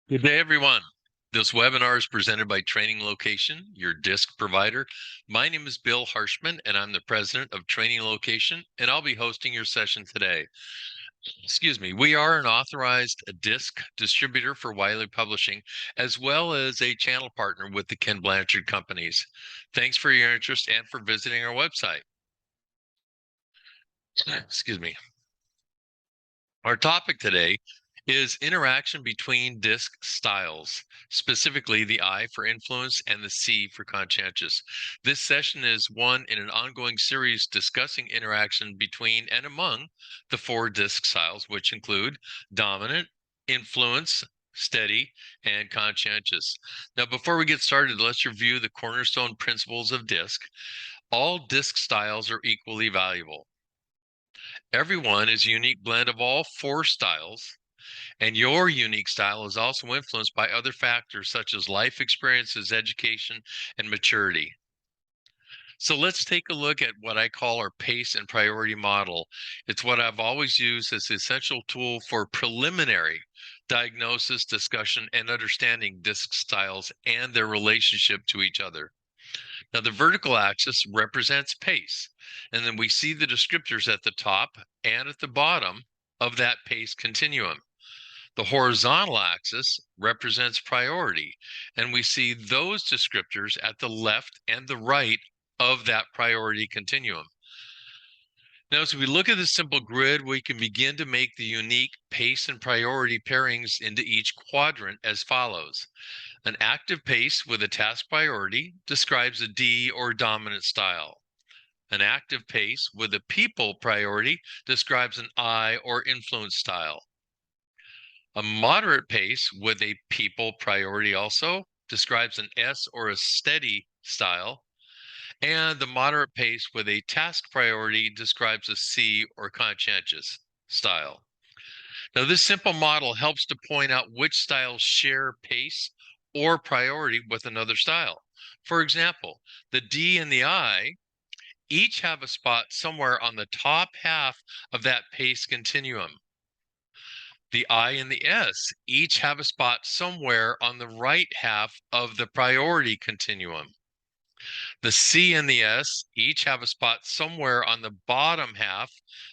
Good day, everyone. This webinar is presented by Training Location, your DiSC provider. My name is Bill Harshman, and I'm the president of Training Location, and I'll be hosting your session today. Excuse me. We are an authorized DiSC distributor for Wiley Publishing, as well as a channel partner with the Ken Blanchard companies. Thanks for your interest and for visiting our website. Excuse me. Our topic today is interaction between DiSC styles, specifically the I for influence and the C for conscientious. This session is one in an ongoing series discussing interaction between and among the four DiSC styles, which include dominant, influence, steady, and conscientious. Now, before we get started, let's review the cornerstone principles of DiSC. All DiSC styles are equally valuable. Everyone is a unique blend of all four styles, and your unique style is also influenced by other factors such as life experiences, education, and maturity. So let's take a look at what I call our pace and priority model. It's what I've always used as the essential tool for preliminary diagnosis, discussion, and understanding DiSC styles and their relationship to each other. Now, the vertical axis represents pace, and then we see the descriptors at the top and at the bottom of that pace continuum. The horizontal axis represents priority, and we see those descriptors at the left and the right of that priority continuum. Now, as we look at this simple grid, we can begin to make the unique pace and priority pairings into each quadrant as follows. An active pace with a task priority describes a D or dominant style. An active pace with a people priority describes an I or influence style. A moderate pace with a people priority also describes an S or a steady style. And the moderate pace with a task priority describes a C or conscientious style. Now, this simple model helps to point out which styles share pace or priority with another style. For example, the D and the I each have a spot somewhere on the top half of that pace continuum. The I and the S each have a spot somewhere on the right half of the priority continuum. The C and the S each have a spot somewhere on the bottom half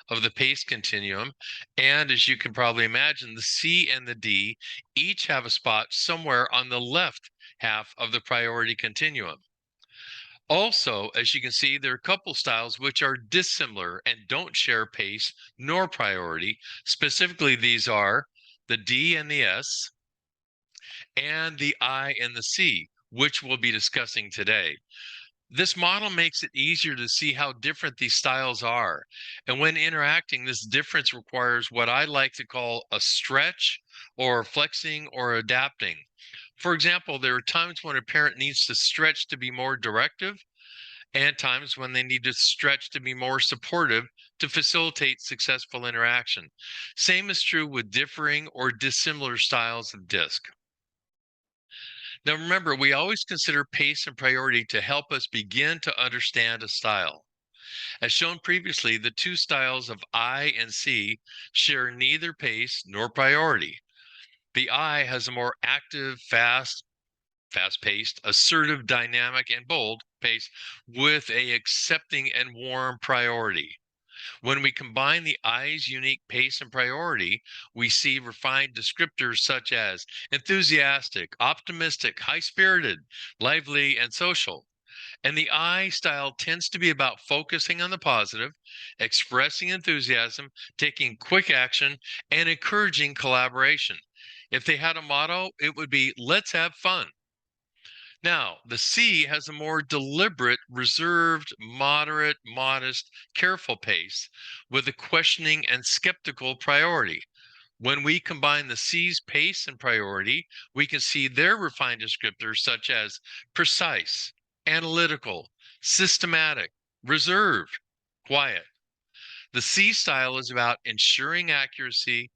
of the pace continuum. And as you can probably imagine, the C and the D each have a spot somewhere on the left half of the priority continuum. Also, as you can see, there are a couple styles which are dissimilar and don't share pace nor priority. Specifically, these are the D and the S and the I and the C, which we'll be discussing today. This model makes it easier to see how different these styles are. And when interacting, this difference requires what I like to call a stretch or flexing or adapting. For example, there are times when a parent needs to stretch to be more directive and times when they need to stretch to be more supportive to facilitate successful interaction. Same is true with differing or dissimilar styles of DiSC. Now remember, we always consider pace and priority to help us begin to understand a style. As shown previously, the two styles of I and C share neither pace nor priority. The I has a more active, fast-paced, assertive, dynamic, and bold pace with a accepting and warm priority. When we combine the I's unique pace and priority, we see refined descriptors such as enthusiastic, optimistic, high-spirited, lively, and social. And the I style tends to be about focusing on the positive, expressing enthusiasm, taking quick action, and encouraging collaboration. If they had a motto, it would be, let's have fun. Now, the C has a more deliberate, reserved, moderate, modest, careful pace with a questioning and skeptical priority. When we combine the C's pace and priority, we can see their refined descriptors such as precise, analytical, systematic, reserved, quiet. The C style is about ensuring accuracy,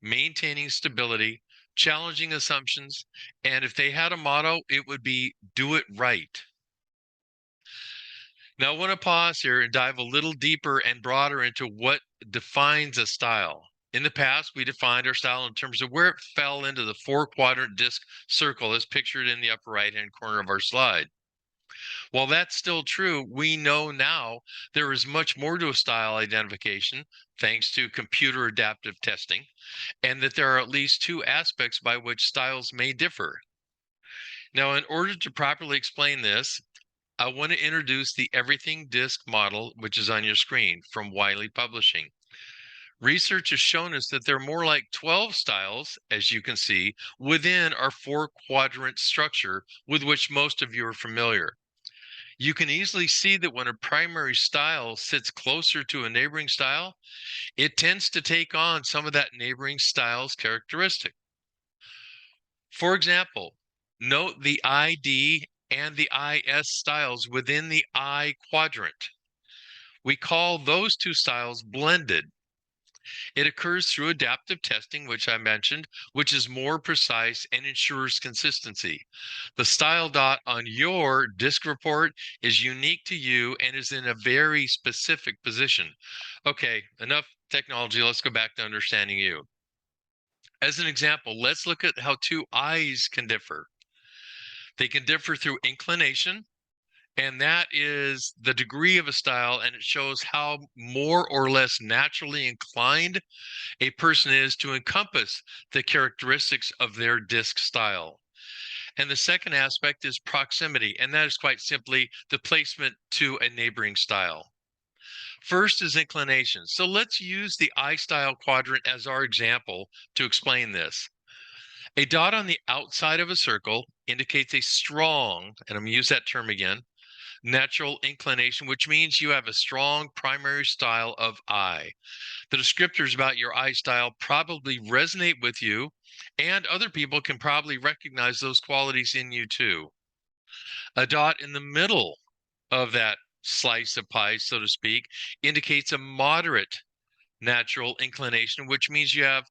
maintaining stability, challenging assumptions, and if they had a motto, it would be do it right. Now, I want to pause here and dive a little deeper and broader into what defines a style. In the past, we defined our style in terms of where it fell into the 4-quadrant disc circle as pictured in the upper right-hand corner of our slide. While that's still true, we know now there is much more to a style identification, thanks to computer adaptive testing, and that there are at least two aspects by which styles may differ. Now, in order to properly explain this, I want to introduce the Everything Disc model, which is on your screen from Wiley Publishing. Research has shown us that there are more like 12 styles, as you can see, within our 4-quadrant structure with which most of you are familiar. You can easily see that when a primary style sits closer to a neighboring style, it tends to take on some of that neighboring style's characteristic. For example, note the ID and the IS styles within the I quadrant. We call those two styles blended. It occurs through adaptive testing, which I mentioned, which is more precise and ensures consistency. The style dot on your DiSC report is unique to you and is in a very specific position. Okay, enough technology. Let's go back to understanding you. As an example, let's look at how two eyes can differ. They can differ through inclination, and that is the degree of a style, and it shows how more or less naturally inclined a person is to encompass the characteristics of their disc style. And the second aspect is proximity, and that is quite simply the placement to a neighboring style. First is inclination. So let's use the I style quadrant as our example to explain this. A dot on the outside of a circle indicates a strong, and I'm going to use that term again, natural inclination, which means you have a strong primary style of I. The descriptors about your I style probably resonate with you, and other people can probably recognize those qualities in you too. A dot in the middle of that slice of pie, so to speak, indicates a moderate natural inclination, which means you have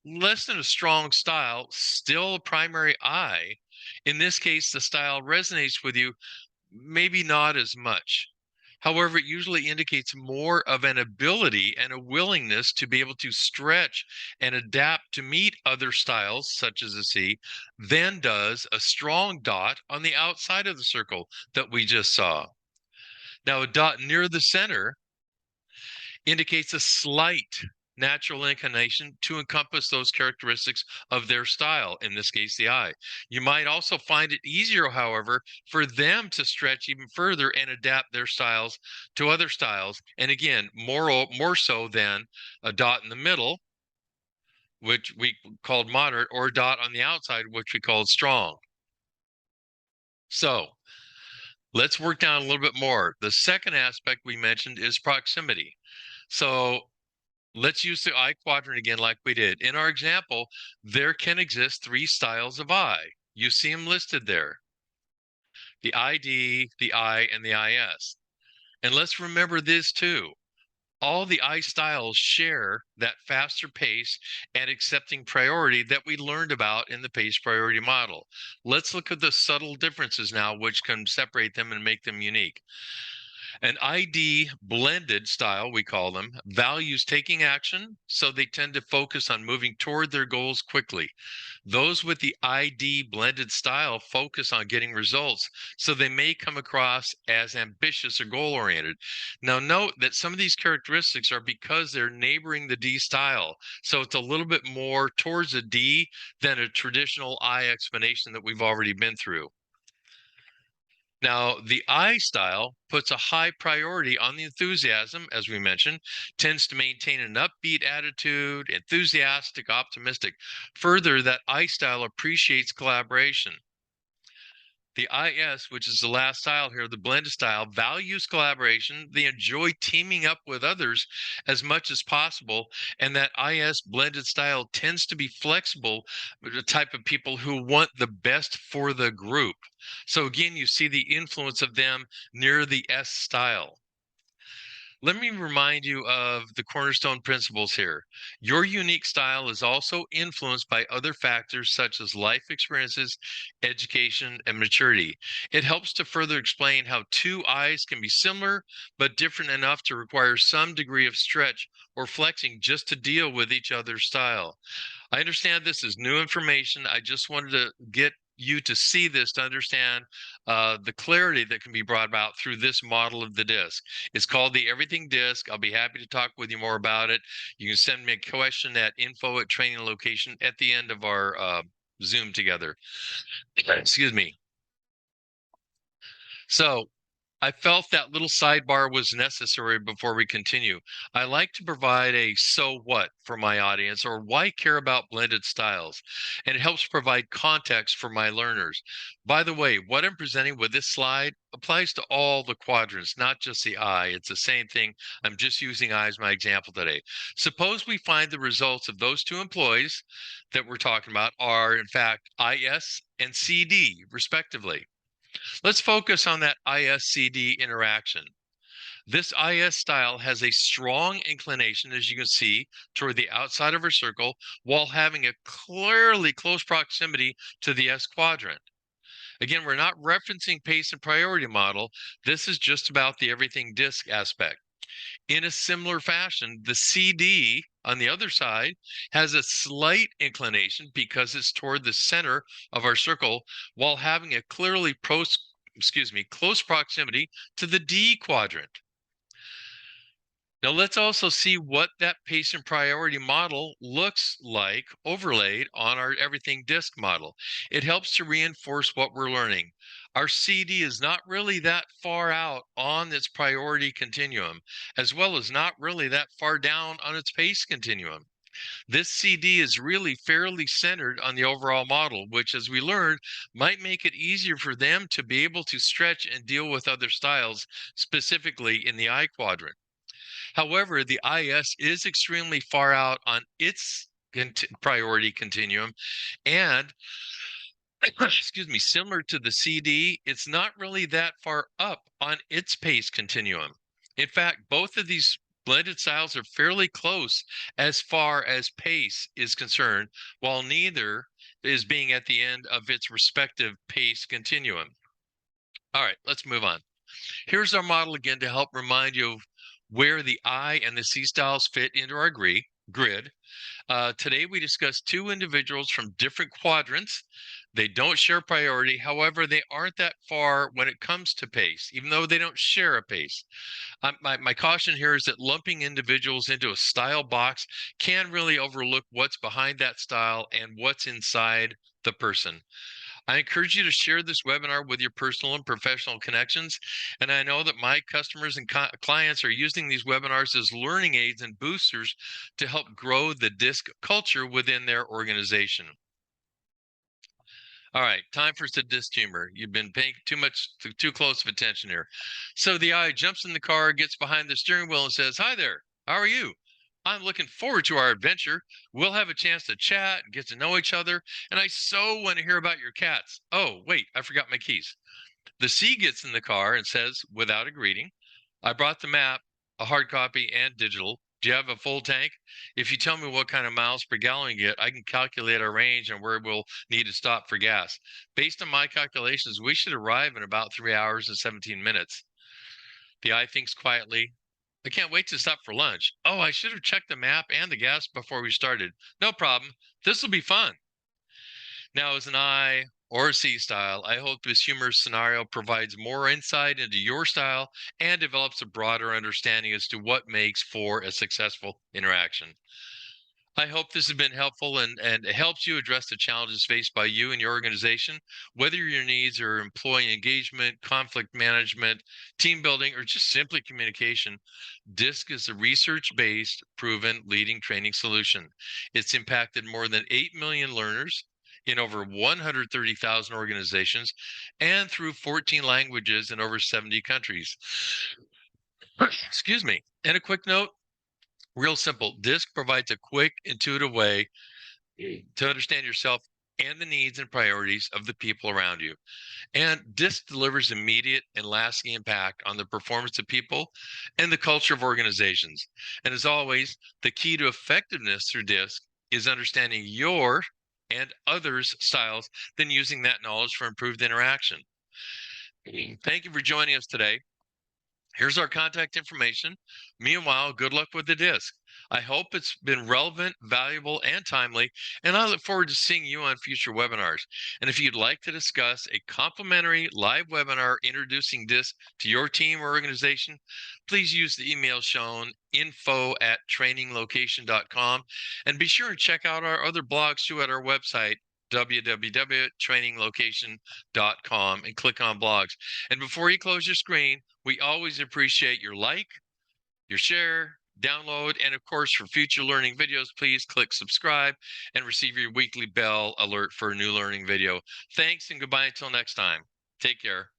less than a strong style, still a primary I. In this case, the style resonates with you, maybe not as much. However, it usually indicates more of an ability and a willingness to be able to stretch and adapt to meet other styles, such as a C, than does a strong dot on the outside of the circle that we just saw. Now, a dot near the center indicates a slight natural inclination to encompass those characteristics of their style, in this case, the I. You might also find it easier, however, for them to stretch even further and adapt their styles to other styles. And again, more so than a dot in the middle, which we called moderate, or a dot on the outside, which we called strong. So let's work down a little bit more. The second aspect we mentioned is proximity. So let's use the I quadrant again like we did. In our example, there can exist 3 styles of I. You see them listed there. The ID, the I, and the IS. And let's remember this too. All the I styles share that faster pace and accepting priority that we learned about in the pace priority model. Let's look at the subtle differences now, which can separate them and make them unique. An ID blended style, we call them, values taking action, so they tend to focus on moving toward their goals quickly. Those with the ID blended style focus on getting results, so they may come across as ambitious or goal-oriented. Now, note that some of these characteristics are because they're neighboring the D style, so it's a little bit more towards a D than a traditional I explanation that we've already been through. Now, the I style puts a high priority on the enthusiasm, as we mentioned, tends to maintain an upbeat attitude, enthusiastic, optimistic. Further, that I style appreciates collaboration. The IS, which is the last style here, the blended style, values collaboration. They enjoy teaming up with others as much as possible. And that IS blended style tends to be flexible, the type of people who want the best for the group. So again, you see the influence of them near the S style. Let me remind you of the cornerstone principles here. Your unique style is also influenced by other factors such as life experiences, education, and maturity. It helps to further explain how two eyes can be similar but different enough to require some degree of stretch or flexing just to deal with each other's style. I understand this is new information. I just wanted to get you to see this to understand the clarity that can be brought about through this model of the disc. It's called the Everything Disc. I'll be happy to talk with you more about it. You can send me a question at info@training location at the end of our Zoom together. Excuse me. So I felt that little sidebar was necessary before we continue. I like to provide a so what for my audience, or why care about blended styles, and it helps provide context for my learners. By the way, what I'm presenting with this slide applies to all the quadrants, not just the eye. It's the same thing. I'm just using eye as my example today. Suppose we find the results of those two employees that we're talking about are, in fact, IS and CD, respectively. Let's focus on that ISCD interaction. This IS style has a strong inclination, as you can see, toward the outside of our circle while having a clearly close proximity to the S quadrant. Again, we're not referencing pace and priority model. This is just about the everything disc aspect. In a similar fashion, the CD on the other side has a slight inclination because it's toward the center of our circle while having a clearly close proximity to the D quadrant. Now let's also see what that pace and priority model looks like overlaid on our everything disc model. It helps to reinforce what we're learning. Our CD is not really that far out on its priority continuum, as well as not really that far down on its pace continuum. This CD is really fairly centered on the overall model, which, as we learned, might make it easier for them to be able to stretch and deal with other styles, specifically in the I quadrant. However, the IS is extremely far out on its priority continuum, and excuse me, similar to the CD, it's not really that far up on its pace continuum. In fact, both of these blended styles are fairly close as far as pace is concerned, while neither is being at the end of its respective pace continuum. All right, let's move on. Here's our model again to help remind you of where the I and the C styles fit into our grid. Today we discussed two individuals from different quadrants. They don't share priority. However, they aren't that far when it comes to pace, even though they don't share a pace. My caution here is that lumping individuals into a style box can really overlook what's behind that style and what's inside the person. I encourage you to share this webinar with your personal and professional connections. And I know that my customers and clients are using these webinars as learning aids and boosters to help grow the DiSC culture within their organization. All right, time for some DiSC humor. You've been paying too close of attention here. So the eye jumps in the car, gets behind the steering wheel and says, "Hi there, how are you? I'm looking forward to our adventure. We'll have a chance to chat and get to know each other. And I so want to hear about your cats. Oh, wait, I forgot my keys." The C gets in the car and says, without a greeting, "I brought the map, a hard copy and digital. Do you have a full tank? If you tell me what kind of miles per gallon you get, I can calculate our range and where we'll need to stop for gas. Based on my calculations, we should arrive in about 3 hours and 17 minutes. The eye thinks quietly, "I can't wait to stop for lunch. Oh, I should have checked the map and the gas before we started. No problem. This will be fun." Now, as an I or a C style, I hope this humorous scenario provides more insight into your style and develops a broader understanding as to what makes for a successful interaction. I hope this has been helpful and it helps you address the challenges faced by you and your organization, whether your needs are employee engagement, conflict management, team building, or just simply communication. DiSC is a research-based, proven leading training solution. It's impacted more than 8 million learners in over 130,000 organizations and through 14 languages in over 70 countries. Excuse me. And a quick note, real simple. DiSC provides a quick, intuitive way to understand yourself and the needs and priorities of the people around you. And DiSC delivers immediate and lasting impact on the performance of people and the culture of organizations. And as always, the key to effectiveness through DiSC is understanding your and others' styles, then using that knowledge for improved interaction. Thank you for joining us today. Here's our contact information. Meanwhile, good luck with the DiSC. I hope it's been relevant, valuable, and timely, and I look forward to seeing you on future webinars. And if you'd like to discuss a complimentary live webinar introducing DiSC to your team or organization, please use the email shown, info@traininglocation.com, and be sure to check out our other blogs too at our website, www.traininglocation.com, and click on blogs. And before you close your screen, we always appreciate your like, your share, download, and of course, for future learning videos, please click subscribe and receive your weekly bell alert for a new learning video. Thanks and goodbye until next time. Take care.